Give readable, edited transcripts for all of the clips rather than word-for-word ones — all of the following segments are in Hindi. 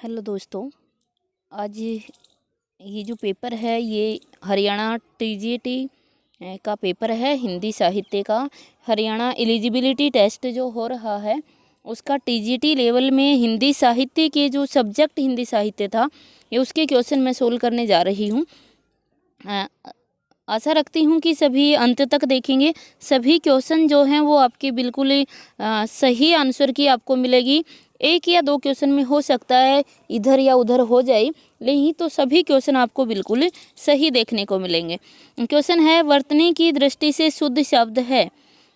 हेलो दोस्तों, आज ये जो पेपर है ये हरियाणा टीजीटी का पेपर है हिंदी साहित्य का। हरियाणा एलिजिबिलिटी टेस्ट जो हो रहा है उसका टीजीटी लेवल में हिंदी साहित्य के जो सब्जेक्ट हिंदी साहित्य था ये उसके क्वेश्चन मैं सोल्व करने जा रही हूँ। आशा रखती हूँ कि सभी अंत तक देखेंगे। सभी क्वेश्चन जो हैं वो आपके बिल्कुल सही आंसर की आपको मिलेगी। एक या दो क्वेश्चन में हो सकता है इधर या उधर हो जाए, नहीं तो सभी क्वेश्चन आपको बिल्कुल सही देखने को मिलेंगे। क्वेश्चन है, वर्तनी की दृष्टि से शुद्ध शब्द है।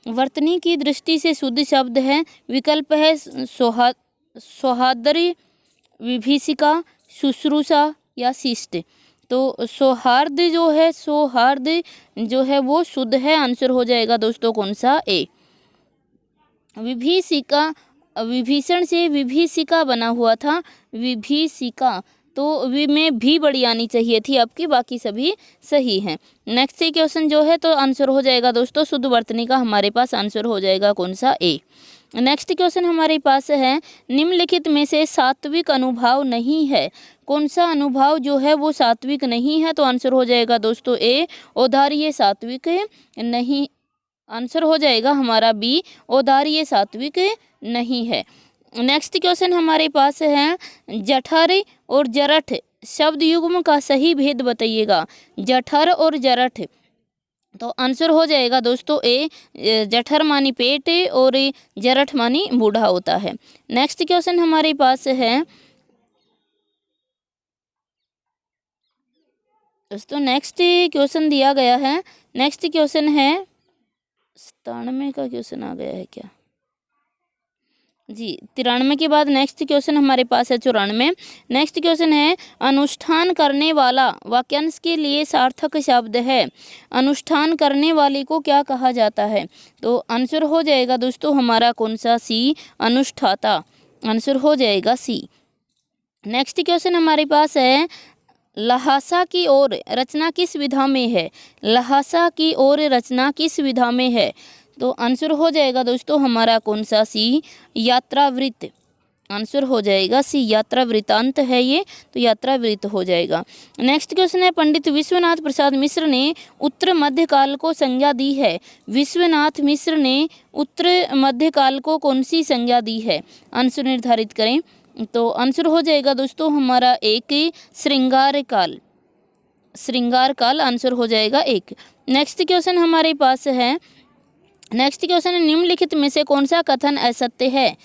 वर्तनी की दृष्टि से शुद्ध शब्द है, विकल्प है सौहार्द्र, विभीषिका, शुश्रूषा या शिष्ट। तो सौहार्द जो है वो शुद्ध है, आंसर हो जाएगा दोस्तों कौन सा, ए। विभीषिका, विभीषण से विभीषिका बना हुआ था, विभीषिका, तो वि में भी बड़ी आनी चाहिए थी आपकी, बाकी सभी सही हैं। नेक्स्ट क्वेश्चन जो है तो आंसर हो जाएगा दोस्तों शुद्ध वर्तनी का, हमारे पास आंसर हो जाएगा कौन सा, ए। नेक्स्ट क्वेश्चन हमारे पास है, निम्नलिखित में से सात्विक अनुभाव नहीं है। कौन सा अनुभाव जो है वो सात्विक नहीं है, तो आंसर हो जाएगा दोस्तों ए, औदार्य सात्विक नहीं। आंसर हो जाएगा हमारा बी, औदार्य सात्विक नहीं है। नेक्स्ट क्वेश्चन हमारे पास है, जठर और जरठ शब्द युग्म का सही भेद बताइएगा। जठर और जरठ, तो आंसर हो जाएगा दोस्तों ए, जठर मानी पेट और जरठ मानी बूढ़ा होता है। नेक्स्ट क्वेश्चन हमारे पास है दोस्तों, नेक्स्ट क्वेश्चन दिया गया है। नेक्स्ट क्वेश्चन है 97 का क्वेश्चन आ गया है क्या जी, 93 के बाद नेक्स्ट क्वेश्चन हमारे पास है 94। नेक्स्ट क्वेश्चन है, अनुष्ठान करने वाला वाक्यांश के लिए सार्थक शब्द है। अनुष्ठान करने वाले को क्या कहा जाता है, तो आंसर हो जाएगा दोस्तों हमारा कौन सा, सी, अनुष्ठाता। आंसर हो जाएगा सी। नेक्स्ट क्वेश्चन हमारे पास है, लहासा की ओर रचना किस विधा में है। लहासा की ओर रचना किस विधा में है, तो आंसर हो जाएगा दोस्तों हमारा कौन सा, सी, यात्रावृत्त। आंसर हो जाएगा सी, यात्रा वृत्तांत है ये, तो यात्रा वृत्त हो जाएगा। नेक्स्ट क्वेश्चन है, पंडित विश्वनाथ प्रसाद मिश्र ने उत्तर मध्यकाल को संज्ञा दी है। विश्वनाथ मिश्र ने उत्तर मध्यकाल को कौन सी संज्ञा दी है, आंसर निर्धारित करें। तो आंसर हो जाएगा दोस्तों हमारा एक, श्रृंगार काल। श्रृंगार काल आंसर हो जाएगा एक। नेक्स्ट क्वेश्चन हमारे पास है, नेक्स्ट क्वेश्चन है, निम्नलिखित में से कौन सा कथन असत्य है।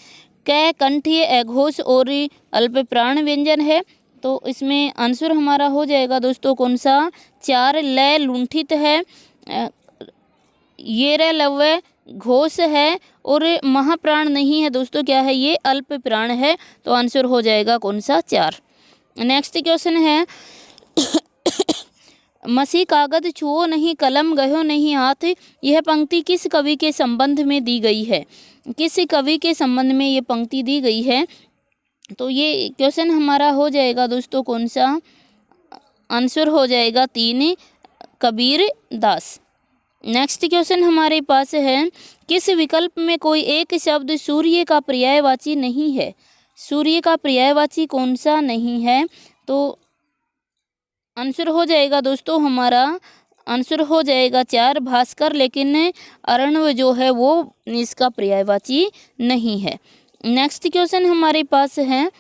कै, कंठीय, अघोष और अल्प प्राण व्यंजन है, तो इसमें आंसर हमारा हो जाएगा दोस्तों कौन सा, 4, लय लुंठित है, ये रे लव्य घोष है और महाप्राण नहीं है दोस्तों, क्या है ये, अल्प प्राण है, तो आंसर हो जाएगा कौन सा, 4। नेक्स्ट क्वेश्चन है, मसी कागज छुओ नहीं, कलम गयो नहीं हाथ, यह पंक्ति किस कवि के संबंध में दी गई है। किस कवि के संबंध में ये पंक्ति दी गई है, तो ये क्वेश्चन हमारा हो जाएगा दोस्तों कौन सा, आंसर हो जाएगा 3, कबीर दास। नेक्स्ट क्वेश्चन हमारे पास है, किस विकल्प में कोई एक शब्द सूर्य का पर्यायवाची नहीं है। सूर्य का पर्यायवाची कौन सा नहीं है, तो आंसर हो जाएगा दोस्तों हमारा, आंसर हो जाएगा 4, भास्कर, लेकिन अर्णव जो है वो इसका पर्यायवाची नहीं है। नेक्स्ट क्वेश्चन हमारे पास है,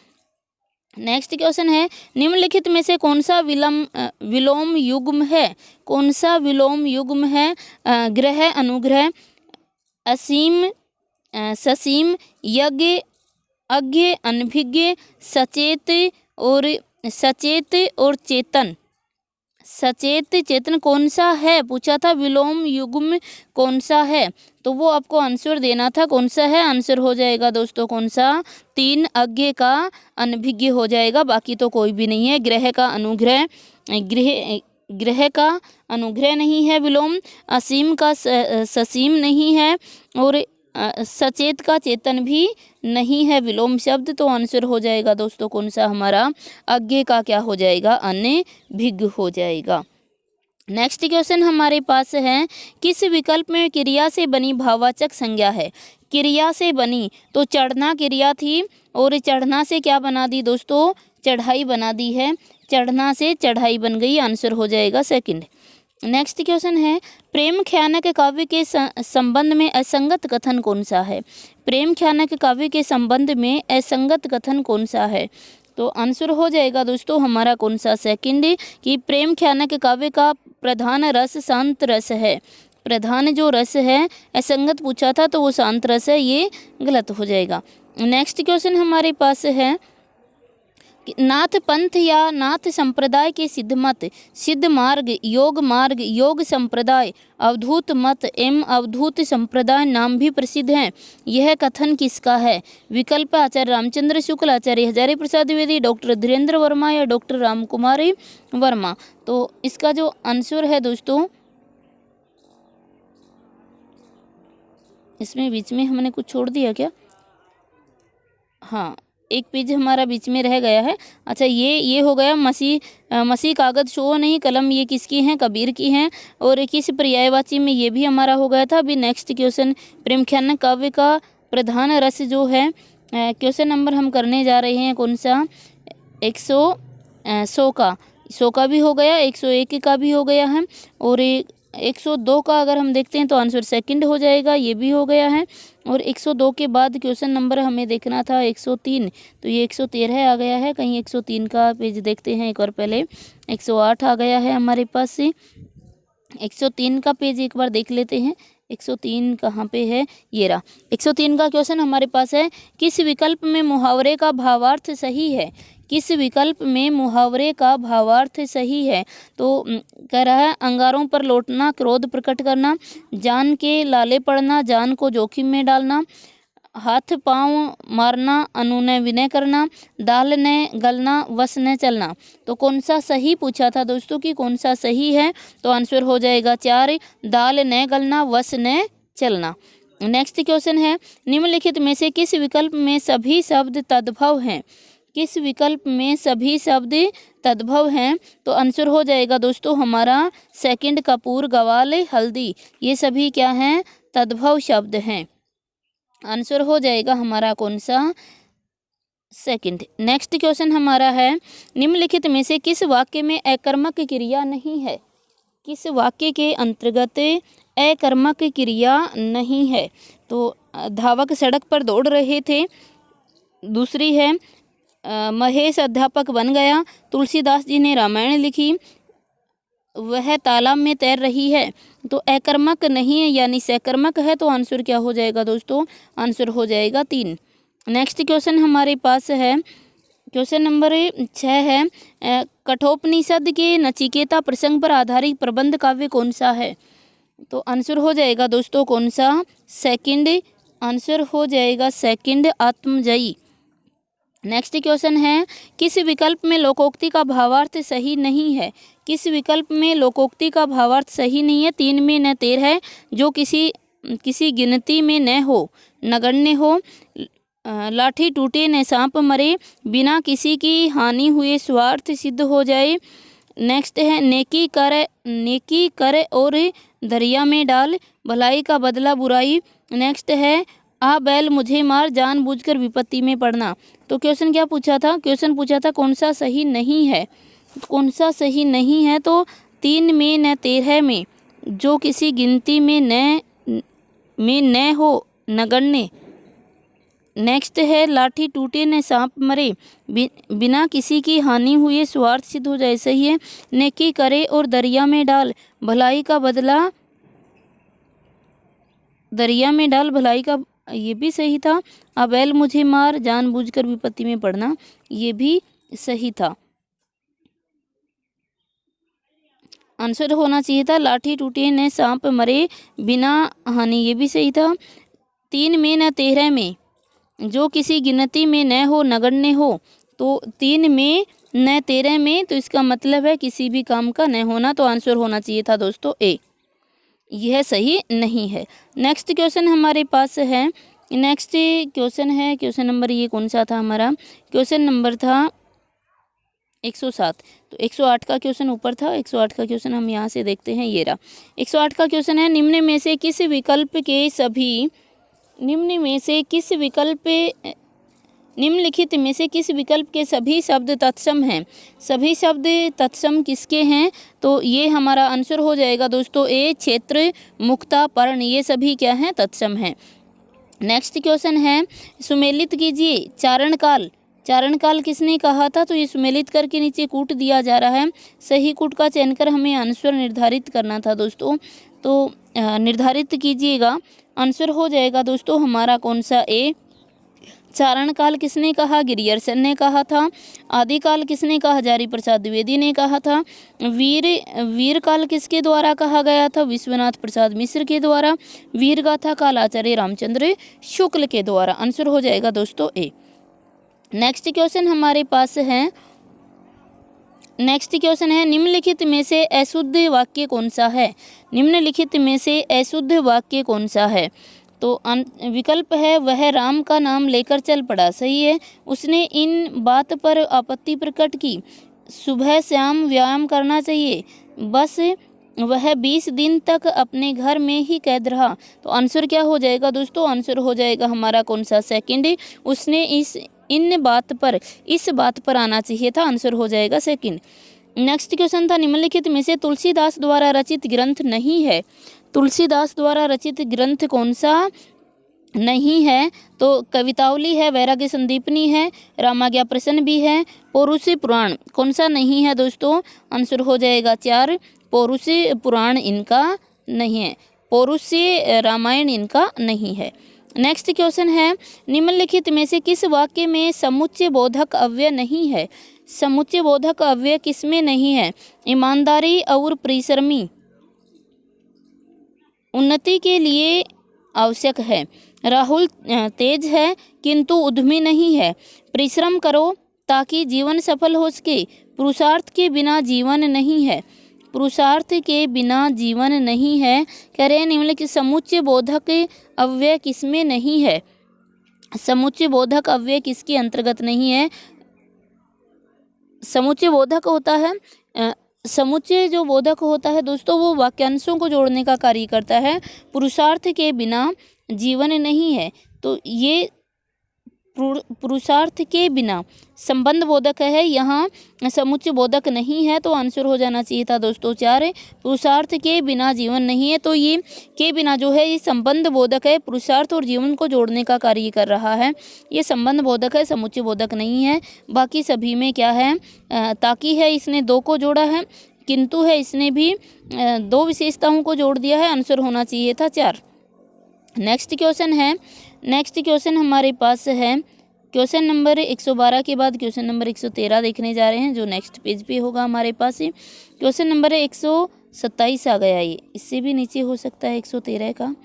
नेक्स्ट क्वेश्चन है, निम्नलिखित में से कौन सा विलोम युग्म है। कौन सा विलोम युग्म है, ग्रह, अनुग्रह, असीम, ससीम, यज्ञ, अज्ञ, अनभिज्ञ, सचेत और चेतन। सचेत चेतन कौन सा है पूछा था, विलोम युग्म कौन सा है, तो वो आपको आंसर देना था कौन सा है। आंसर हो जाएगा दोस्तों कौन सा, 3, अज्ञ का अनभिज्ञ हो जाएगा, बाकी तो कोई भी नहीं है। ग्रह का अनुग्रह, ग्रह का अनुग्रह नहीं है विलोम, असीम का ससीम नहीं है और सचेत का चेतन भी नहीं है विलोम शब्द, तो आंसर हो जाएगा दोस्तों कौन सा हमारा, अज्ञ का क्या हो जाएगा, अनभिज्ञ हो जाएगा। नेक्स्ट क्वेश्चन हमारे पास है, किस विकल्प में क्रिया से बनी भाववाचक संज्ञा है। क्रिया से बनी, तो चढ़ना क्रिया थी और चढ़ना से क्या बना दी दोस्तों, चढ़ाई बना दी है, चढ़ना से चढ़ाई बन गई, आंसर हो जाएगा सेकंड। नेक्स्ट क्वेश्चन है, प्रेम ख्यानक काव्य के संबंध में असंगत कथन कौन सा है? प्रेम ख्यानक काव्य के संबंध में असंगत कथन कौन सा है? तो आंसर हो जाएगा दोस्तों हमारा कौन सा, सेकंड, कि प्रेम ख्यानक काव्य का प्रधान रस शांत रस है। प्रधान जो रस है, असंगत पूछा था तो वो शांत रस है, ये गलत हो जाएगा। नेक्स्ट क्वेश्चन हमारे पास है, नाथ पंथ या नाथ संप्रदाय के सिद्ध मत, सिद्ध मार्ग, योग संप्रदाय, अवधूत मत एवं अवधूत संप्रदाय नाम भी प्रसिद्ध हैं। यह कथन किसका है? विकल्प आचार्य रामचंद्र शुक्ल, आचार्य हजारी प्रसाद द्विवेदी, डॉक्टर धीरेन्द्र वर्मा या डॉक्टर रामकुमारी वर्मा। तो इसका जो आंसर है दोस्तों, इसमें बीच में हमने कुछ छोड़ दिया क्या? हाँ, एक पेज हमारा बीच में रह गया है। अच्छा, ये हो गया मसी कागज शो नहीं कलम, ये किसकी हैं? कबीर की हैं। और किस पर्यायवाची में, ये भी हमारा हो गया था। अभी नेक्स्ट क्वेश्चन, प्रेम ख्यानक काव्य का प्रधान रस जो है, क्वेश्चन नंबर हम करने जा रहे हैं कौन सा? 100 का भी हो गया, 101 का भी हो गया है, और 102 का अगर हम देखते हैं तो आंसर सेकंड हो जाएगा, ये भी हो गया है। और 102 के बाद क्वेश्चन नंबर हमें देखना था 103, तो ये 113 आ गया है। कहीं 103 का पेज देखते हैं एक बार, पहले 108 आ गया है हमारे पास से। 103 का पेज एक बार देख लेते हैं, 103 कहाँ पे है? ये रहा। 103 का क्वेश्चन हमारे पास है, किस विकल्प में मुहावरे का भावार्थ सही है? किस विकल्प में मुहावरे का भावार्थ सही है? तो कह रहा है, अंगारों पर लौटना, क्रोध प्रकट करना, जान के लाले पड़ना, जान को जोखिम में डालना, हाथ पांव मारना, अनुनय विनय करना, दाल ने गलना, वश ने चलना। तो कौन सा सही पूछा था दोस्तों कि कौन सा सही है? तो आंसर हो जाएगा 4, दाल ने गलना, वश ने चलना। नेक्स्ट क्वेश्चन है, निम्नलिखित में से किस विकल्प में सभी शब्द तद्भव हैं? किस विकल्प में सभी शब्द तद्भव हैं? तो आंसर हो जाएगा दोस्तों हमारा सेकंड, कपूर, गवाल, हल्दी, ये सभी क्या हैं? तद्भव शब्द हैं। आंसर हो जाएगा हमारा कौन सा? सेकंड। नेक्स्ट क्वेश्चन हमारा है, निम्नलिखित में से किस वाक्य में अकर्मक क्रिया नहीं है? किस वाक्य के अंतर्गत अकर्मक क्रिया नहीं है? तो धावक सड़क पर दौड़ रहे थे। दूसरी है, महेश अध्यापक बन गया। तुलसीदास जी ने रामायण लिखी। वह तालाब में तैर रही है। तो अकर्मक नहीं है, यानी सकर्मक है। तो आंसर क्या हो जाएगा दोस्तों? आंसर हो जाएगा 3। नेक्स्ट क्वेश्चन हमारे पास है, क्वेश्चन नंबर 6 है, कठोपनिषद के नचिकेता प्रसंग पर आधारित प्रबंध काव्य कौन सा है? तो आंसर हो जाएगा दोस्तों कौन सा? सेकंड। आंसर हो जाएगा सेकंड, आत्मजयी। नेक्स्ट क्वेश्चन है, किस विकल्प में लोकोक्ति का भावार्थ सही नहीं है? किस विकल्प में लोकोक्ति का भावार्थ सही नहीं है? 3 में न 13 है, जो किसी गिनती में न हो, नगण्य हो, लाठी टूटे न सांप मरे, बिना किसी की हानि हुए स्वार्थ सिद्ध हो जाए। नेक्स्ट है, नेकी कर और दरिया में डाल, भलाई का बदला बुराई। नेक्स्ट है, आ बैल मुझे मार, जानबूझकर विपत्ति में पड़ना। तो क्वेश्चन क्या पूछा था? क्वेश्चन पूछा था कौन सा सही नहीं है? कौन सा सही नहीं है? तो 3 में न 13 में, जो किसी गिनती में न हो, नगण्य। नेक्स्ट है, लाठी टूटे न सांप मरे, बिना किसी की हानि हुए स्वार्थ सिद्ध हो जाए, सही है। नेकी करे और दरिया में डाल, भलाई का बदला दरिया में डाल, भलाई का, ये भी सही था। अबैल मुझे मार, जानबूझकर विपत्ति में पड़ना, ये भी सही था। आंसर होना चाहिए था, लाठी टूटे न सांप मरे, बिना हानि, ये भी सही था। 3 में न 13 में, जो किसी गिनती में न हो, नगण्य हो। तो 3 में न 13 में, तो इसका मतलब है किसी भी काम का न होना। तो आंसर होना चाहिए था दोस्तों ए, यह सही नहीं है। नेक्स्ट क्वेश्चन हमारे पास है, नेक्स्ट क्वेश्चन है, क्वेश्चन नंबर ये कौन सा था हमारा? क्वेश्चन नंबर था 107। तो 108 का क्वेश्चन ऊपर था, 108 का क्वेश्चन हम यहाँ से देखते हैं, ये रहा। 108 का क्वेश्चन है, निम्न में से किस विकल्प निम्नलिखित में से किस विकल्प के सभी शब्द तत्सम हैं? सभी शब्द तत्सम किसके हैं? तो ये हमारा आंसर हो जाएगा दोस्तों ए, क्षेत्र, मुक्ता, पर्ण, ये सभी क्या हैं? तत्सम हैं। नेक्स्ट क्वेश्चन है, सुमेलित कीजिए चारण काल। चारण काल किसने कहा था? तो ये सुमेलित करके नीचे कूट दिया जा रहा है। सही कूट का चयन कर हमें आंसर निर्धारित करना था दोस्तों, तो निर्धारित कीजिएगा। आंसर हो जाएगा दोस्तों हमारा कौन सा? ए। चारण काल किसने कहा? गिरियर्सन ने कहा था। आदिकाल किसने कहा? हजारी प्रसाद द्विवेदी ने कहा था। वीर काल किसके द्वारा कहा गया था? विश्वनाथ प्रसाद मिश्र के द्वारा। वीर गाथा काल आचार्य रामचंद्र शुक्ल के द्वारा। आंसर हो जाएगा दोस्तों ए। नेक्स्ट क्वेश्चन हमारे पास है, निम्नलिखित में से अशुद्ध वाक्य कौन सा है? निम्नलिखित में से अशुद्ध वाक्य कौन सा है? तो विकल्प है, वह राम का नाम लेकर चल पड़ा। सही है। उसने इन बात पर आपत्ति प्रकट की, सुबह शाम व्यायाम करना चाहिए, बस वह 20 दिन तक अपने घर में ही कैद रहा। तो आंसर क्या हो जाएगा दोस्तों? आंसर हो जाएगा हमारा कौन सा? सेकंड। उसने इस बात पर आना चाहिए था। आंसर हो जाएगा सेकंड। नेक्स्ट क्वेश्चन था, निम्नलिखित में से तुलसीदास द्वारा रचित ग्रंथ नहीं है। तुलसीदास द्वारा रचित ग्रंथ कौन सा नहीं है? तो कवितावली है, वैराग्य संदीपनी है, रामाज्ञा प्रश्न भी है, पौरुष पुराण। कौन सा नहीं है दोस्तों? आंसर हो जाएगा 4, पौरुष पुराण इनका नहीं है, पौरुष रामायण इनका नहीं है। नेक्स्ट क्वेश्चन है, निम्नलिखित में से किस वाक्य में समुच्चय बोधक अव्यय नहीं है? समुच्चय बोधक अव्यय किसमें नहीं है? ईमानदारी और परिश्रमी उन्नति के लिए आवश्यक है। राहुल तेज है किंतु उद्यमी नहीं है। परिश्रम करो ताकि जीवन सफल हो सके। पुरुषार्थ के बिना जीवन नहीं है। पुरुषार्थ के बिना जीवन नहीं है। कह रहे हैं निम्नलिखित समुच्चय बोधक अव्यय किसमें नहीं है? समुच्चय बोधक अव्यय किसके अंतर्गत नहीं है? समुच्चय बोधक होता है, समुच्चय जो बोधक होता है दोस्तों वो वाक्यांशों को जोड़ने का कार्य करता है। पुरुषार्थ के बिना जीवन नहीं है, तो ये पुरुषार्थ के बिना संबंध बोधक है, यहाँ समुच्चय बोधक नहीं है। तो आंसर हो जाना चाहिए था दोस्तों 4, पुरुषार्थ के बिना जीवन नहीं है। तो ये के बिना जो है ये संबंध बोधक है, पुरुषार्थ और जीवन को जोड़ने का कार्य कर रहा है। ये संबंध बोधक है, समुच्चय बोधक नहीं है। बाकी सभी में क्या है? ताकि है, इसने 2 को जोड़ा है, किंतु है इसने भी 2 विशेषताओं को जोड़ दिया है। आंसर होना चाहिए था 4। नेक्स्ट क्वेश्चन हमारे पास है, क्वेश्चन नंबर 112 के बाद क्वेश्चन नंबर 113 देखने जा रहे हैं, जो नेक्स्ट पेज पे होगा हमारे पास। क्वेश्चन नंबर 127 आ गया, ये इससे भी नीचे हो सकता है 113 का,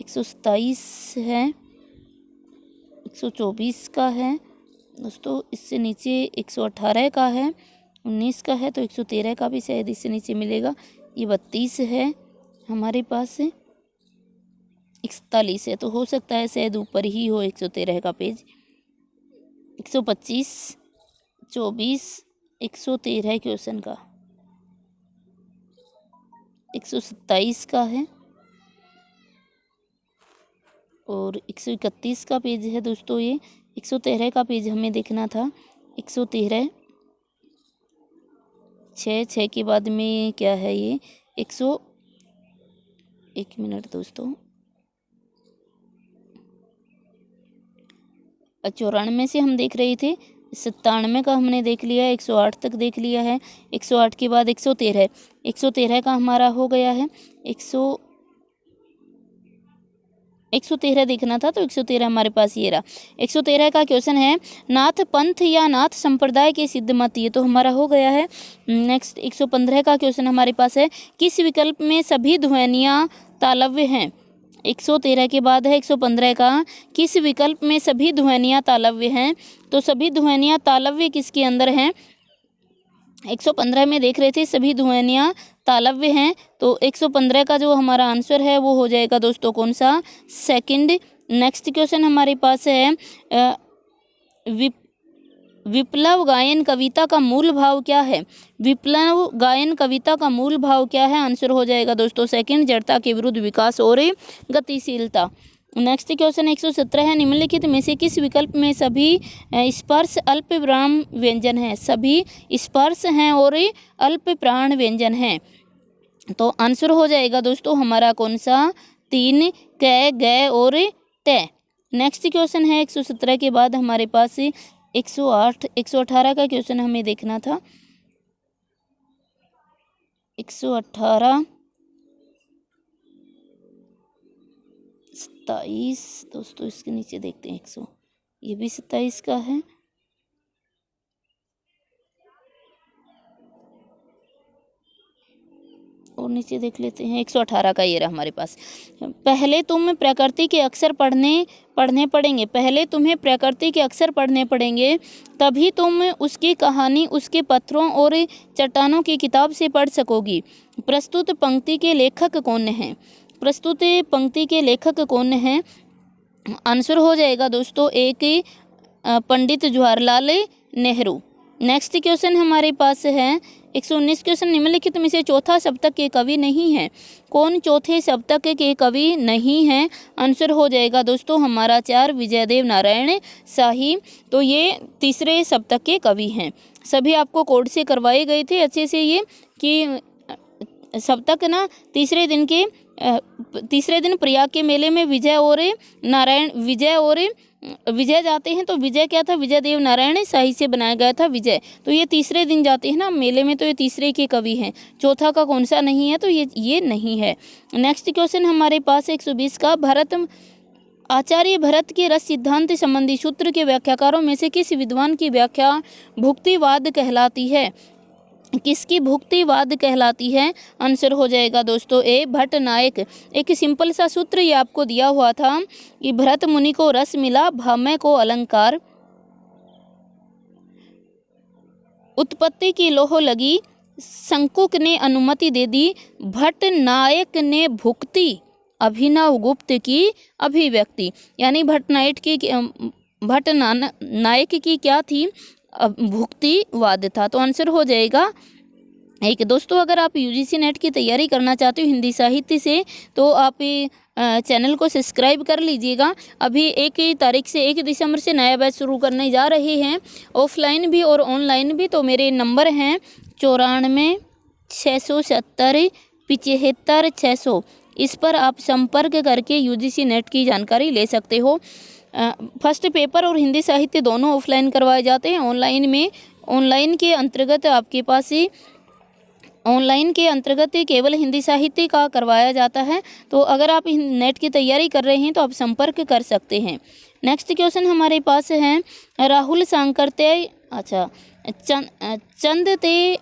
127 है, 124 का है दोस्तों, इससे नीचे 118 का है, 19 का है, तो 113 का भी शायद इससे नीचे मिलेगा। ये 32 है हमारे पास, 41 है, तो हो सकता है शायद ऊपर ही हो 113 का पेज। 125, 24, 113 क्वेश्चन का, 127 का है और 131 का पेज है दोस्तों। ये 113 का पेज हमें देखना था। 113 6 के बाद में क्या है ये 1 मिनट दोस्तों, 94 से हम देख रहे थे, 97 का हमने देख लिया है, 108 तक देख लिया है, 108 के बाद 113, 113 का हमारा हो गया है। 113 देखना था, तो 113 हमारे पास ये रहा। 113 का क्वेश्चन है, नाथ पंथ या नाथ संप्रदाय के सिद्ध मत, ये तो हमारा हो गया है। नेक्स्ट 115 का क्वेश्चन हमारे पास है, किस विकल्प में सभी ध्वनियाँ तालव्य हैं? 113 के बाद है 115 का, किस विकल्प में सभी ध्वनियाँ तालव्य हैं? तो सभी ध्वनियाँ तालव्य किसके अंदर हैं? 115 में देख रहे थे सभी ध्वनियाँ तालव्य हैं, तो 115 का जो हमारा आंसर है वो हो जाएगा दोस्तों कौन सा? सेकंड। नेक्स्ट क्वेश्चन हमारे पास है, विप्लव गायन कविता का मूल भाव क्या है? विप्लव गायन कविता का मूल भाव क्या है? आंसर हो जाएगा दोस्तों सेकंड, जड़ता के विरुद्ध विकास और गतिशीलता। नेक्स्ट क्वेश्चन 117 है, निम्नलिखित में से किस विकल्प में सभी स्पर्श अल्प विराम व्यंजन हैं? सभी स्पर्श हैं और अल्प प्राण व्यंजन हैं। तो आंसर हो जाएगा दोस्तों हमारा कौन सा? 3 कै, गै और तय। नेक्स्ट क्वेश्चन है 117 के बाद हमारे पास 108 118 का क्वेश्चन हमें देखना था। 118 27 दोस्तों, इसके नीचे देखते हैं 100, ये भी 27 का है। और नीचे देख लेते हैं 118 का ये रहा हमारे पास। पहले तुम प्रकृति के अक्षर पढ़ने पड़ेंगे, पहले तुम्हें प्रकृति के अक्षर पढ़ने पड़ेंगे, तभी तुम उसकी कहानी उसके पत्थरों और चट्टानों की किताब से पढ़ सकोगी। प्रस्तुत पंक्ति के लेखक कौन हैं? प्रस्तुत पंक्ति के लेखक कौन हैं? आंसर हो जाएगा दोस्तों एक पंडित जवाहरलाल नेहरू। नेक्स्ट क्वेश्चन हमारे पास है 119 क्वेश्चन, निम्नलिखित में से चौथा सप्तक के कवि नहीं है? कौन चौथे सप्तक के कवि नहीं हैं? आंसर हो जाएगा दोस्तों हमारा 4 विजयदेव नारायण शाही। तो ये तीसरे सप्तक के कवि हैं। सभी आपको कोड से करवाए गए थे अच्छे से ये कि सप्तक ना तीसरे दिन प्रयाग के मेले में विजय जाते हैं। तो विजय क्या था? विजयदेव नारायण शाही से बनाया गया था विजय। तो ये तीसरे दिन जाते हैं ना मेले में, तो ये तीसरे के कवि हैं। चौथा का कौन सा नहीं है? तो ये नहीं है। नेक्स्ट क्वेश्चन हमारे पास 120 का, आचार्य भरत के रस सिद्धांत संबंधी सूत्र के व्याख्याकारों में से किस विद्वान की व्याख्या भुक्तिवाद कहलाती है? किसकी भुक्तिवाद कहलाती है? आंसर हो जाएगा दोस्तों ए भट्ट नायक। एक सिंपल सा सूत्र ये आपको दिया हुआ था कि भरत मुनि को रस मिला, भामह को अलंकार, उत्पत्ति की लोह लगी, शंकुक ने अनुमति दे दी, भट्ट नायक ने भुक्ति, अभिनव गुप्त की अभिव्यक्ति। यानी भट्ट नायक की क्या थी? भुक्तिवाद था। तो आंसर हो जाएगा एक। दोस्तों अगर आप यूजीसी नेट की तैयारी करना चाहते हो हिंदी साहित्य से, तो आप चैनल को सब्सक्राइब कर लीजिएगा। अभी 1 तारीख से 1 दिसंबर से नया बैच शुरू करने जा रहे हैं, ऑफलाइन भी और ऑनलाइन भी। तो मेरे नंबर हैं 94 670 75 600। इस पर आप संपर्क करके यूजीसी नेट की जानकारी ले सकते हो। फर्स्ट पेपर और हिंदी साहित्य दोनों ऑफलाइन करवाए जाते हैं। ऑनलाइन के अंतर्गत केवल हिंदी साहित्य का करवाया जाता है। तो अगर आप नेट की तैयारी कर रहे हैं तो आप संपर्क कर सकते हैं। नेक्स्ट क्वेश्चन हमारे पास है, राहुल सांकर्त्य चंद ते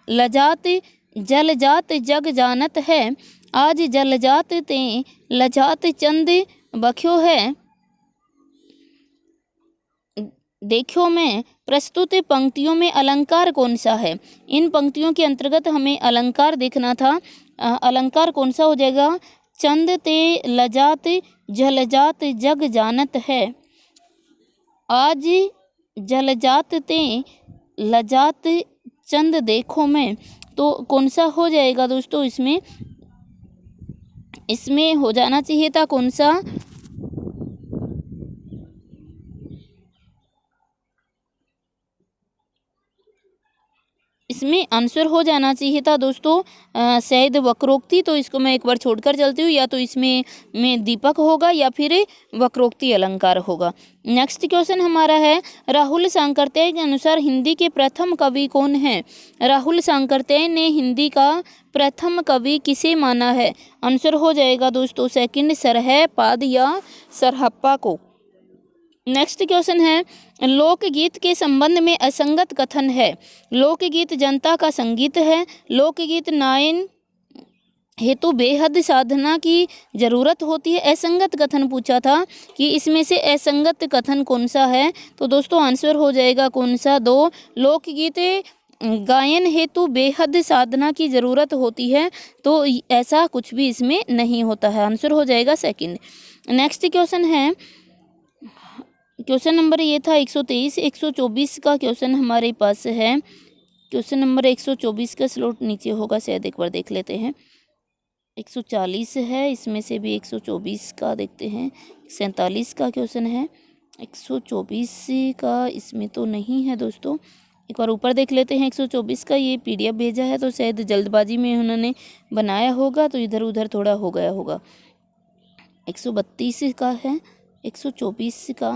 लजात जलजात जग जानत है, आज जलजात ते लजात चंद बख्यो है, देखो मैं प्रस्तुत पंक्तियों में अलंकार कौन सा है? इन पंक्तियों के अंतर्गत हमें अलंकार देखना था। अलंकार कौन सा हो जाएगा? चंद ते लजात जलजात जग जानत है, आज जलजात ते लजात चंद देखो मैं। तो कौन सा हो जाएगा दोस्तों? इसमें हो जाना चाहिए था कौन सा? इसमें आंसर हो जाना चाहिए था दोस्तों शायद वक्रोक्ति। तो इसको मैं एक बार छोड़कर चलती हूँ, या तो इसमें दीपक होगा या फिर वक्रोक्ति अलंकार होगा। नेक्स्ट क्वेश्चन हमारा है, राहुल सांकर्त्य के अनुसार हिंदी के प्रथम कवि कौन है? राहुल सांकर्त्य ने हिंदी का प्रथम कवि किसे माना है? आंसर हो जाएगा दोस्तों सेकंड, सरहपाद या सरहप्पा को। नेक्स्ट क्वेश्चन है, लोकगीत के संबंध में असंगत कथन है। लोकगीत जनता का संगीत है, लोकगीत नायन हेतु बेहद साधना की जरूरत होती है। असंगत कथन पूछा था कि इसमें से असंगत कथन कौन सा है? तो दोस्तों आंसर हो जाएगा कौन सा? 2, लोकगीत गायन हेतु बेहद साधना की जरूरत होती है। तो ऐसा कुछ भी इसमें नहीं होता है। आंसर हो जाएगा सेकंड। नेक्स्ट क्वेश्चन है, क्वेश्चन नंबर ये था 123। 124 का क्वेश्चन हमारे पास है। क्वेश्चन नंबर 124 का स्लॉट नीचे होगा शायद, एक बार देख लेते हैं। 140 है, इसमें से भी 124 का देखते हैं। 47 का क्वेश्चन है, 124 का इसमें तो नहीं है दोस्तों। एक बार ऊपर देख लेते हैं 124 का। ये पीडीएफ भेजा है तो शायद जल्दबाजी में उन्होंने बनाया होगा, तो इधर उधर थोड़ा हो गया होगा। 132 का है, 124 का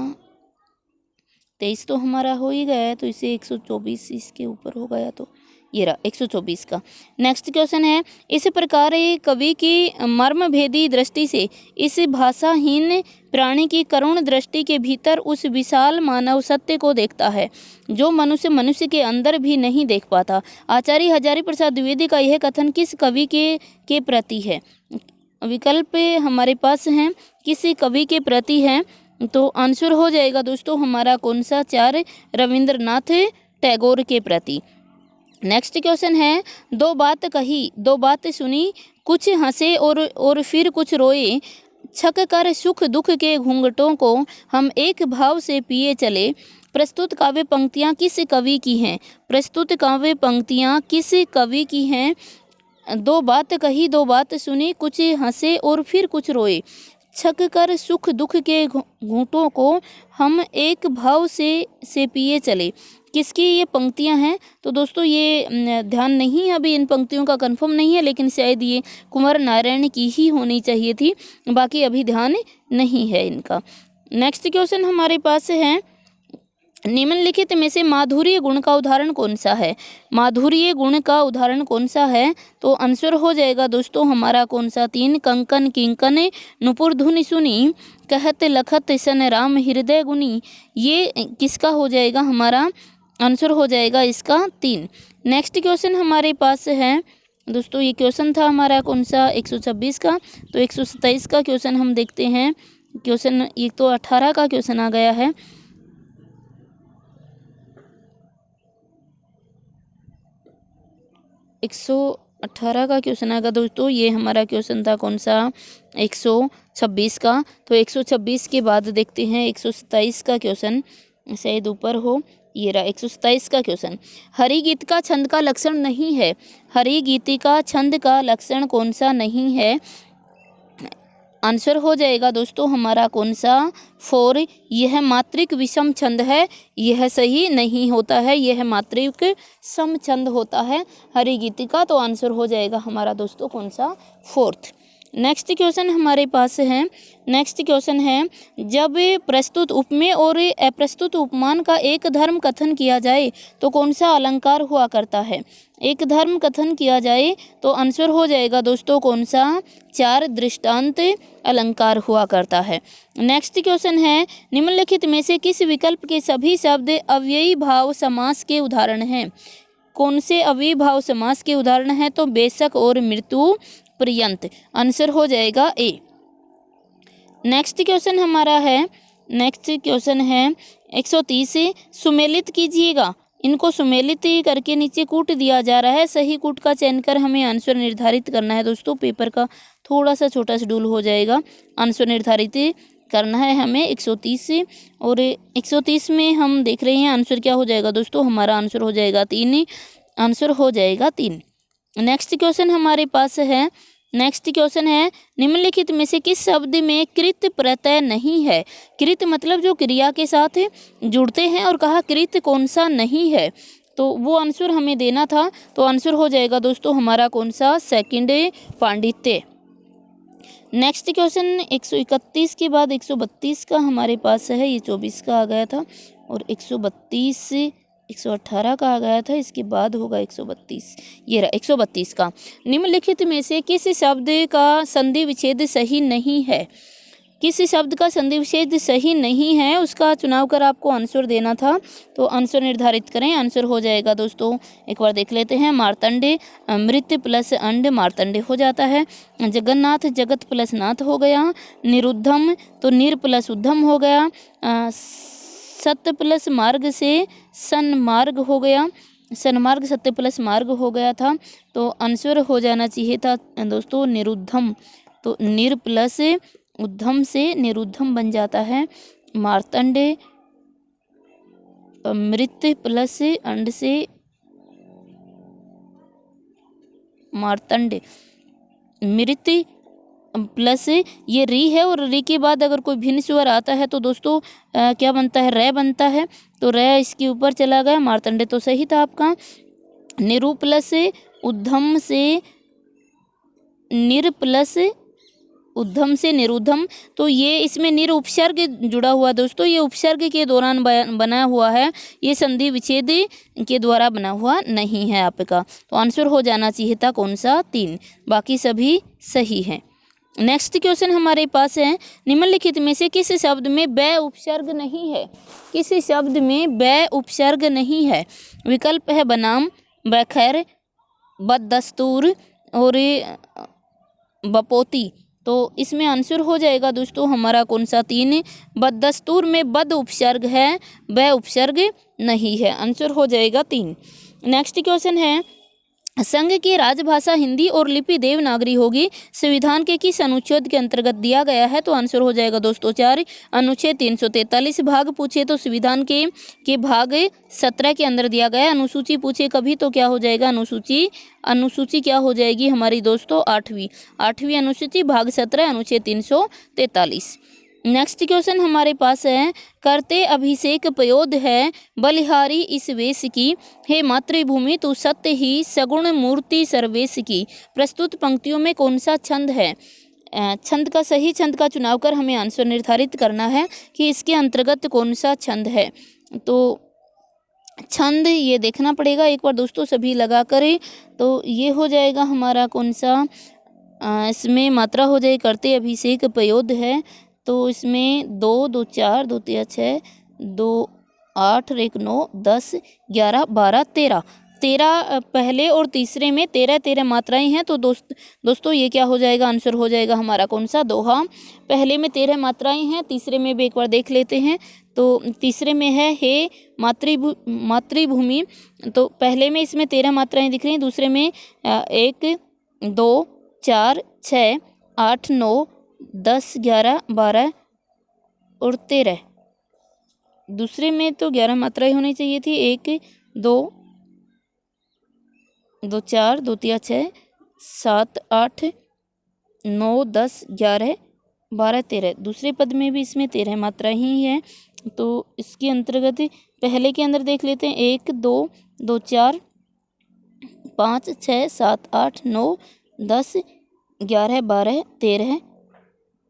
23 तो हमारा हो ही गया है, तो इसे 124 इसके ऊपर हो गया, तो ये रहा 124 का। नेक्स्ट क्वेश्चन है, इस प्रकार एक कवि की मर्मभेदी दृष्टि से इस भाषाहीन प्राणी की करुण दृष्टि के भीतर उस विशाल मानव सत्य को देखता है जो मनुष्य के अंदर भी नहीं देख पाता। आचार्य हजारी प्रसाद द्विवेदी का यह कथन किस कवि के प्रति है? विकल्प हमारे पास हैं, किसी कवि के प्रति है, तो आंसर हो जाएगा दोस्तों हमारा कौन सा? 4 रविंद्रनाथ टैगोर के प्रति। नेक्स्ट क्वेश्चन है, दो बात कही, दो बात सुनी, कुछ हंसे और फिर कुछ रोए, छक कर सुख दुख के घूंघटों को हम एक भाव से पिए चले। प्रस्तुत काव्य पंक्तियाँ किस कवि की हैं? प्रस्तुत काव्य पंक्तियाँ किस कवि की हैं? दो बात कही, दो बात सुनी, कुछ हंसे और फिर कुछ रोए, छक कर सुख दुख के घूंटों को हम एक भाव से पिए चले। किसकी ये पंक्तियां हैं? तो दोस्तों ये ध्यान नहीं, अभी इन पंक्तियों का कंफर्म नहीं है, लेकिन शायद ये कुंवर नारायण की ही होनी चाहिए थी, बाकी अभी ध्यान नहीं है इनका। नेक्स्ट क्वेश्चन हमारे पास है, निम्नलिखित में से माधुर्य गुण का उदाहरण कौन सा है? माधुर्य गुण का उदाहरण कौन सा है? तो आंसर हो जाएगा दोस्तों हमारा कौन सा? 3 कंकन किंकन नुपुर धुनि सुनी, कहत लखत सन राम हृदय गुनी। ये किसका हो जाएगा? हमारा आंसर हो जाएगा इसका 3। नेक्स्ट क्वेश्चन हमारे पास है दोस्तों, ये क्वेश्चन था हमारा कौन सा? 126 का। तो 127 का क्वेश्चन हम देखते हैं। क्वेश्चन ये तो 18 का क्वेश्चन आ गया है। 118 का क्वेश्चन आएगा दोस्तों, ये हमारा क्वेश्चन था कौन सा? 126 का। तो 126 के बाद देखते हैं 127 का क्वेश्चन, शायद ऊपर हो, ये रहा 127 का क्वेश्चन। हरि गीत का छंद का लक्षण नहीं है। हरि गीति का छंद का लक्षण कौन सा नहीं है? आंसर हो जाएगा दोस्तों हमारा कौन सा? 4। यह मात्रिक विषम छंद है। यह सही नहीं होता है, यह मात्रिक सम छंद होता है हरि गीति का। तो आंसर हो जाएगा हमारा दोस्तों कौन सा? 4th। नेक्स्ट क्वेश्चन हमारे पास है। नेक्स्ट क्वेश्चन है, जब प्रस्तुत उपमेय और अप्रस्तुत उपमान का एक धर्म कथन किया जाए तो कौन सा अलंकार हुआ करता है? एक धर्म कथन किया जाए तो आंसर हो जाएगा दोस्तों कौन सा? 4 दृष्टांत अलंकार हुआ करता है। नेक्स्ट क्वेश्चन है, निम्नलिखित में से किस विकल्प के सभी शब्द अव्ययी भाव समास के उदाहरण हैं? कौन से अव्ययी भाव समास के उदाहरण हैं? तो बेशक और मृत्यु पर्यंत। आंसर हो जाएगा ए। नेक्स्ट क्वेश्चन हमारा है, नेक्स्ट क्वेश्चन है 130। सुमेलित कीजिएगा। इनको सुमेलित करके नीचे कूट दिया जा रहा है, सही कूट का चयन कर हमें आंसर निर्धारित करना है दोस्तों। पेपर का थोड़ा सा छोटा शेड्यूल हो जाएगा, आंसर निर्धारित करना है हमें 130 और 130 में हम देख रहे हैं आंसर क्या हो जाएगा दोस्तों? हमारा आंसर हो जाएगा 3। आंसर हो जाएगा 3। नेक्स्ट क्वेश्चन हमारे पास है। नेक्स्ट क्वेश्चन है, निम्नलिखित में से किस शब्द में कृत प्रत्यय नहीं है? कृत मतलब जो क्रिया के साथ जुड़ते हैं, और कहा कृत कौन सा नहीं है, तो वो आंसर हमें देना था। तो आंसर हो जाएगा दोस्तों हमारा कौन सा? 2nd पांडित्य। नेक्स्ट क्वेश्चन 131 के बाद 132 का हमारे पास है। ये 24 का आ गया था और 132 118 का आ गया था, इसके बाद होगा 132। ये रहा 132 का। निम्नलिखित में से किस शब्द का संधि विच्छेद सही नहीं है? किस शब्द का संधि विच्छेद सही नहीं है उसका चुनाव कर आपको आंसर देना था। तो आंसर निर्धारित करें। आंसर हो जाएगा दोस्तों, एक बार देख लेते हैं। मार्तंडे, मृत प्लस अंड मार्तंडे हो जाता है। जगन्नाथ, जगत प्लस नाथ हो गया। निरुद्धम तो निर प्लस उद्धम हो गया। सत्य प्लस मार्ग से सन्मार्ग हो गया। सन्मार्ग सत्य प्लस मार्ग हो गया था, तो आंसर हो जाना चाहिए था दोस्तों निरुद्धम। तो निर प्लस उद्धम से निरुद्धम बन जाता है। मार्तंडे, मृत प्लस अंड से मार्तंड। मृत प्लस ये री है, और री के बाद अगर कोई भिन्न स्वर आता है तो दोस्तों क्या बनता है, रे बनता है। तो रे इसके ऊपर चला गया, मार्तंडे तो सही था आपका। निरु प्लस उद्धम से निर प्लस उद्धम से निरुद्धम, तो ये इसमें निर उपसर्ग जुड़ा हुआ दोस्तों, ये उपसर्ग के दौरान बना हुआ है, ये संधि विच्छेद के द्वारा बना हुआ नहीं है आपका। तो आंसर हो जाना चाहिए था कौन सा, 3, बाकी सभी सही हैं। नेक्स्ट क्वेश्चन हमारे पास है, निम्नलिखित में से किस शब्द में बै उपसर्ग नहीं है, किस शब्द में बै उपसर्ग नहीं है। विकल्प है बनाम, बखैर, बदस्तूर और बपोती। तो इसमें आंसर हो जाएगा दोस्तों हमारा कौन सा, 3। बदस्तूर में बद उपसर्ग है, बै उपसर्ग नहीं है, आंसर हो जाएगा 3। नेक्स्ट क्वेश्चन है, संघ की राजभाषा हिंदी और लिपि देवनागरी होगी, संविधान के किस अनुच्छेद के अंतर्गत दिया गया है। तो आंसर हो जाएगा दोस्तों 4, अनुच्छेद 343। भाग पूछे तो संविधान के भाग 17 के अंदर दिया गया। अनुसूची पूछे कभी तो क्या हो जाएगा, अनुसूची क्या हो जाएगी हमारी दोस्तों, 8वीं अनुसूची, भाग 17, अनुच्छेद 343। नेक्स्ट क्वेश्चन हमारे पास है, करते अभिषेक पयोद है, बलिहारी इस वेश की, हे मातृभूमि तू सत्य ही सगुण मूर्ति सर्वेश की। प्रस्तुत पंक्तियों में कौन सा छंद है। छंद का सही छंद का चुनाव कर हमें आंसर निर्धारित करना है कि इसके अंतर्गत कौन सा छंद है। तो छंद ये देखना पड़ेगा एक बार दोस्तों, सभी लगा करें। तो ये हो जाएगा हमारा कौन सा, इसमें मात्रा हो जाए करते अभिषेक पयोद है, तो इसमें 2 2 4 2 3 6 2 8 1 9 10 11 12 13 पहले और तीसरे में 13 मात्राएं हैं। तो दोस्तों ये क्या हो जाएगा, आंसर हो जाएगा हमारा कौन सा, दोहा। पहले में 13 मात्राएं हैं, तीसरे में भी एक बार देख लेते हैं। तो तीसरे में है हे मातृभूमि, तो पहले में इसमें 13 मात्राएं दिख रही हैं, दूसरे में 1 2 4 6 8 9 10 11 12 और 13। दूसरे में तो 11 मात्राएं होनी चाहिए थी, 1 2 2 4 2 3 6 7 8 9 10 11 12 13। दूसरे पद में भी इसमें 13 मात्रा ही है। तो इसके अंतर्गत पहले के अंदर देख लेते हैं, 1 2 2 4 5 6 7 8 9 10 11 12 13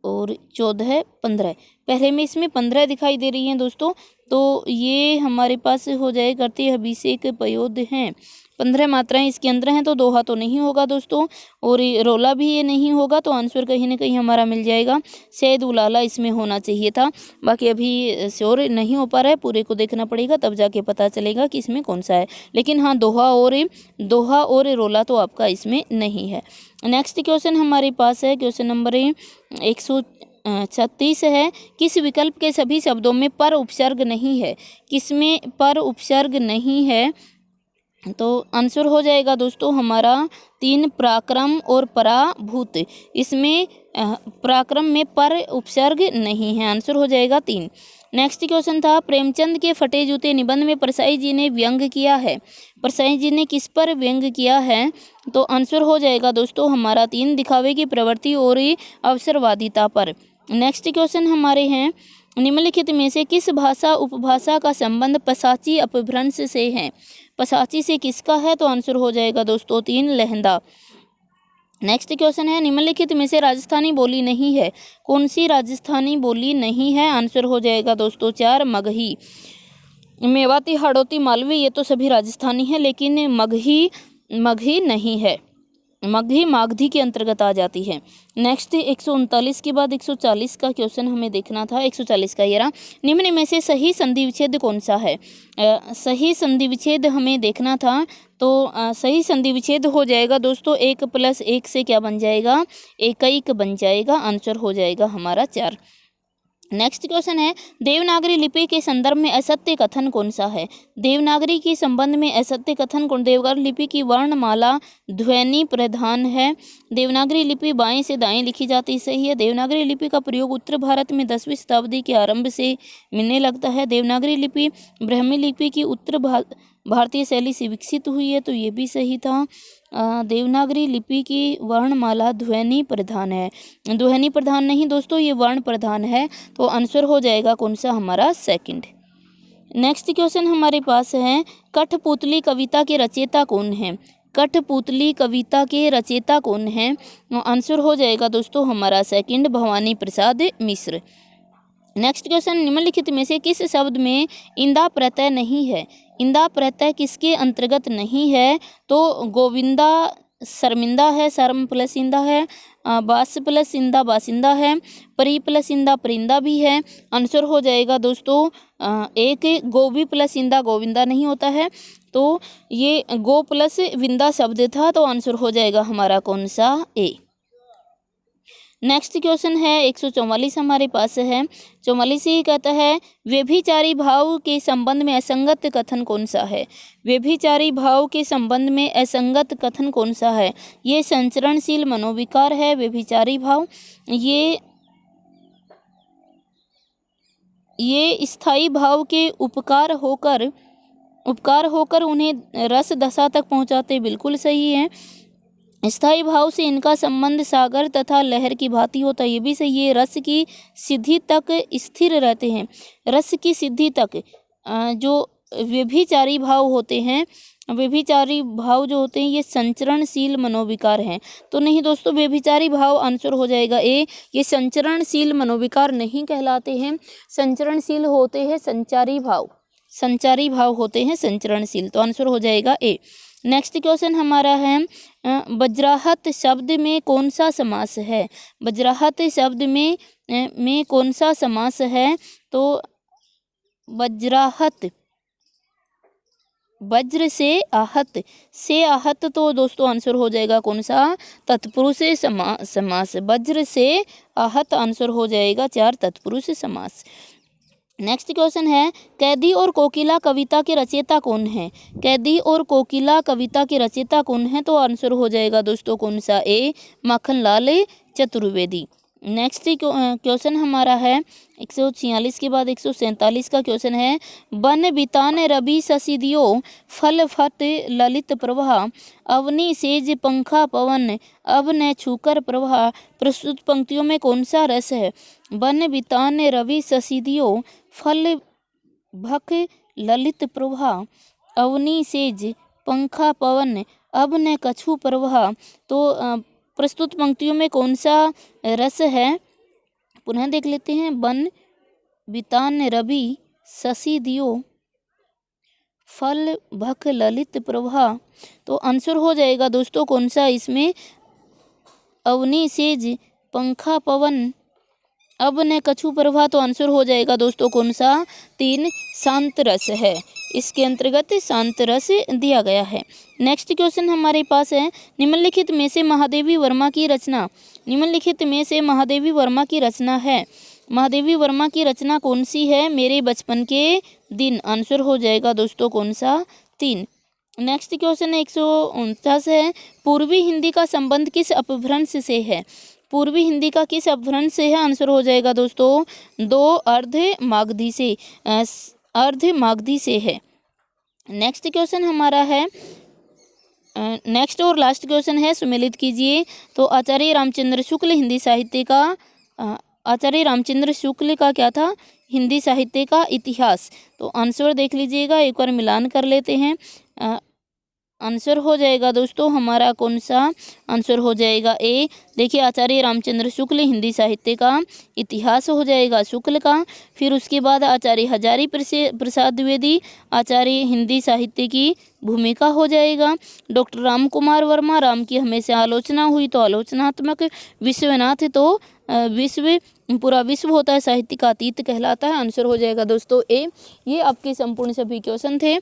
और 14 15। पहले में इसमें 15 दिखाई दे रही हैं दोस्तों। तो ये हमारे पास हो जाए करते अभिषेक पयोद हैं, 15 मात्राएं इसके अंदर हैं। तो दोहा तो नहीं होगा दोस्तों, और रोला भी ये नहीं होगा। तो आंसर कहीं ना कहीं हमारा मिल जाएगा, सैद उलाला इसमें होना चाहिए था। बाकी अभी श्योर नहीं हो पा रहा है, पूरे को देखना पड़ेगा तब जाके पता चलेगा कि इसमें कौन सा है। लेकिन हाँ, दोहा और रोला तो आपका इसमें नहीं है। नेक्स्ट क्वेश्चन हमारे पास है, क्वेश्चन नंबर 136 है, किस विकल्प के सभी शब्दों में पर उपसर्ग नहीं है। किसमें पर उपसर्ग नहीं है। तो आंसर हो जाएगा दोस्तों हमारा 3, पराक्रम और पराभूत। इसमें पराक्रम में पर उपसर्ग नहीं है, आंसर हो जाएगा 3। नेक्स्ट क्वेश्चन था, प्रेमचंद के फटे जूते निबंध में परसाई जी ने व्यंग किया है। परसाई जी ने किस पर व्यंग किया है। तो आंसर हो जाएगा दोस्तों हमारा 3, दिखावे की प्रवृत्ति और अवसरवादिता पर। नेक्स्ट क्वेश्चन हमारे हैं, निम्नलिखित में से किस भाषा उपभाषा का संबंध पसाची अपभ्रंश से है। पसाची से किसका है। तो आंसर हो जाएगा दोस्तों 3, लहंदा। नेक्स्ट क्वेश्चन है, निम्नलिखित में से राजस्थानी बोली नहीं है। कौन सी राजस्थानी बोली नहीं है। आंसर हो जाएगा दोस्तों 4, मगही। मेवाती, हाड़ौती, मालवी ये तो सभी राजस्थानी है, लेकिन मगही नहीं है। मगही मागधी के अंतर्गत आ जाती है। नेक्स्ट 139 के बाद 140 का क्वेश्चन हमें देखना था। 140 का ये रहा, निम्न में से सही संधि विच्छेद कौन सा है। सही संधि विच्छेद हमें देखना था। तो सही संधि विच्छेद हो जाएगा दोस्तों 1 + 1 से क्या बन जाएगा, एकैक बन जाएगा। आंसर हो जाएगा हमारा 4। नेक्स्ट क्वेश्चन है, देवनागरी लिपि के संदर्भ में असत्य कथन कौन सा है। देवनागरी के संबंध में असत्य कथन कौन। देवनागरी लिपि की वर्णमाला ध्वनि प्रधान है। देवनागरी लिपि बाएं से दाएं लिखी जाती सही है। देवनागरी लिपि का प्रयोग उत्तर भारत में 10वीं शताब्दी के आरंभ से मिलने लगता है। देवनागरी लिपि ब्राह्मी लिपि की भारतीय शैली से विकसित हुई है, तो ये भी सही था। देवनागरी लिपि की वर्णमाला ध्वनि प्रधान है। ध्वनि प्रधान नहीं दोस्तों, ये वर्ण प्रधान है, तो आंसर हो जाएगा कौन सा हमारा सेकंड। नेक्स्ट क्वेश्चन हमारे पास है, कठपुतली कविता के रचयिता कौन है? कठपुतली कविता के रचयिता कौन है? आंसर हो जाएगा दोस्तों हमारा second, Bhavani Prasad Mishra. Next question, निम्नलिखित में से किस शब्द में इंदा प्रत्यय नहीं है? इंदा प्रत्यय किसके अंतर्गत नहीं है? तो गोविंदा शर्मिंदा है, शर्म प्लस इंदा है, बास प्लस इंदा बासिंदा है, परी प्लस इंदा परिंदा भी है। आंसर हो जाएगा दोस्तों एक, गोवी प्लस इंदा गोविंदा नहीं होता है, तो ये गो प्लस विंदा शब्द था, तो आंसर हो जाएगा हमारा कौन सा? ए। नेक्स्ट क्वेश्चन है 144 हमारे पास है। 44 ही कहता है, व्यभिचारी भाव के संबंध में असंगत कथन कौन सा है? व्यभिचारी भाव के संबंध में असंगत कथन कौन सा है? ये संचरणशील मनोविकार है व्यभिचारी भाव। ये स्थायी भाव के उपकार होकर उन्हें रस दशा तक पहुंचाते, बिल्कुल सही है। स्थायी भाव से इनका संबंध सागर तथा लहर की भांति होता है, ये भी सही है। रस की सिद्धि तक स्थिर रहते हैं, रस की सिद्धि तक। जो व्यभिचारी भाव होते हैं, व्यभिचारी भाव जो होते हैं, ये संचरणशील मनोविकार हैं, तो नहीं दोस्तों, व्यभिचारी भाव आंसर हो जाएगा ए। ये संचरणशील मनोविकार नहीं कहलाते हैं, संचरणशील होते हैं संचारी भाव, संचारी भाव होते हैं संचरणशील, तो आंसर हो जाएगा ए। नेक्स्ट क्वेश्चन हमारा है, वज्राहत शब्द में कौन सा समास है? वज्राहत शब्द में कौन सा समास है? तो वज्राहत, वज्र से आहत, तो दोस्तों आंसर हो जाएगा कौन सा? तत्पुरुष समास। वज्र से आहत आंसर हो जाएगा 4, तत्पुरुष समास। नेक्स्ट क्वेश्चन है, कैदी और कोकिला कविता के रचयिता कौन है? कैदी और कोकिला कविता के रचयिता कौन है? तो आंसर हो जाएगा दोस्तों कौन सा? ए, माखनलाल चतुर्वेदी। नेक्स्ट क्वेश्चन हमारा है 146 के बाद 147 का क्वेश्चन है, बन बितान रवि शशिदियो फल फट ललित प्रभा, अवनी सेज पंखा पवन अब न छूकर प्रभा। प्रस्तुत पंक्तियों में कौन सा रस है? बन बितान रवि शशिदियो फल भक ललित प्रभा, अवनी सेज पंखा पवन अब न कछु प्रभा। तो प्रस्तुत पंक्तियों में कौन सा रस है? पुनः देख लेते हैं, बन बितान रवि शशि दियो फल भक ललित प्रभा, तो आंसर हो जाएगा दोस्तों कौन सा इसमें? अवनी सेज पंखा पवन अब न कछु प्रभा, तो आंसर हो जाएगा दोस्तों कौन सा? 3, शांत रस है, इसके अंतर्गत शांत रस दिया गया है। नेक्स्ट क्वेश्चन हमारे पास है, निम्नलिखित में से महादेवी वर्मा की रचना, निम्नलिखित में से महादेवी वर्मा की रचना है, महादेवी वर्मा की रचना कौन सी है? मेरे बचपन के दिन। आंसर हो जाएगा दोस्तों कौन सा? 3। नेक्स्ट क्वेश्चन 149 है, पूर्वी हिंदी का संबंध किस अपभ्रंश से है? पूर्वी हिंदी का किस अपभ्रंश से है? आंसर हो जाएगा दोस्तों 2, अर्ध मागधी से, अर्ध मागधी से है। नेक्स्ट क्वेश्चन हमारा है, नेक्स्ट और लास्ट क्वेश्चन है, सुमेलित कीजिए। तो आचार्य रामचंद्र शुक्ल हिंदी साहित्य का, आचार्य रामचंद्र शुक्ल का क्या था? हिंदी साहित्य का इतिहास। तो आंसर देख लीजिएगा, एक बार मिलान कर लेते हैं। आंसर हो जाएगा दोस्तों हमारा कौन सा? आंसर हो जाएगा ए। देखिए, आचार्य रामचंद्र शुक्ल हिंदी साहित्य का इतिहास हो जाएगा शुक्ल का। फिर उसके बाद आचार्य हजारी प्रसाद द्विवेदी, आचार्य हिंदी साहित्य की भूमिका हो जाएगा। डॉक्टर राम कुमार वर्मा, राम की हमेशा आलोचना हुई तो आलोचनात्मक। विश्वनाथ, तो विश्व, पूरा विश्व होता है, साहित्य का अतीत कहलाता है। आंसर हो जाएगा दोस्तों ए। ये आपके संपूर्ण सभी क्वेश्चन थे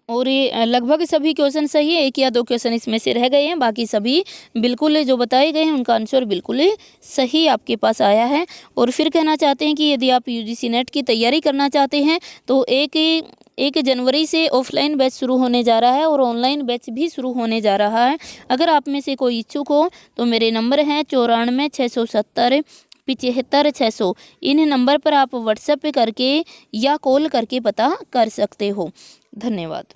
और ये लगभग सभी क्वेश्चन सही है, 1 या 2 क्वेश्चन इसमें से रह गए हैं, बाकी सभी बिल्कुल जो बताए गए हैं उनका आंसर बिल्कुल सही आपके पास आया है। और फिर कहना चाहते हैं कि यदि आप यूजीसी नेट की तैयारी करना चाहते हैं तो 1 जनवरी से ऑफलाइन बैच शुरू होने जा रहा है और ऑनलाइन बैच भी शुरू होने जा रहा है। अगर आप में से कोई इच्छुक हो तो मेरे नंबर हैं 94 670 75 600। इन नंबर पर आप व्हाट्सएप करके या कॉल करके पता कर सकते हो। धन्यवाद।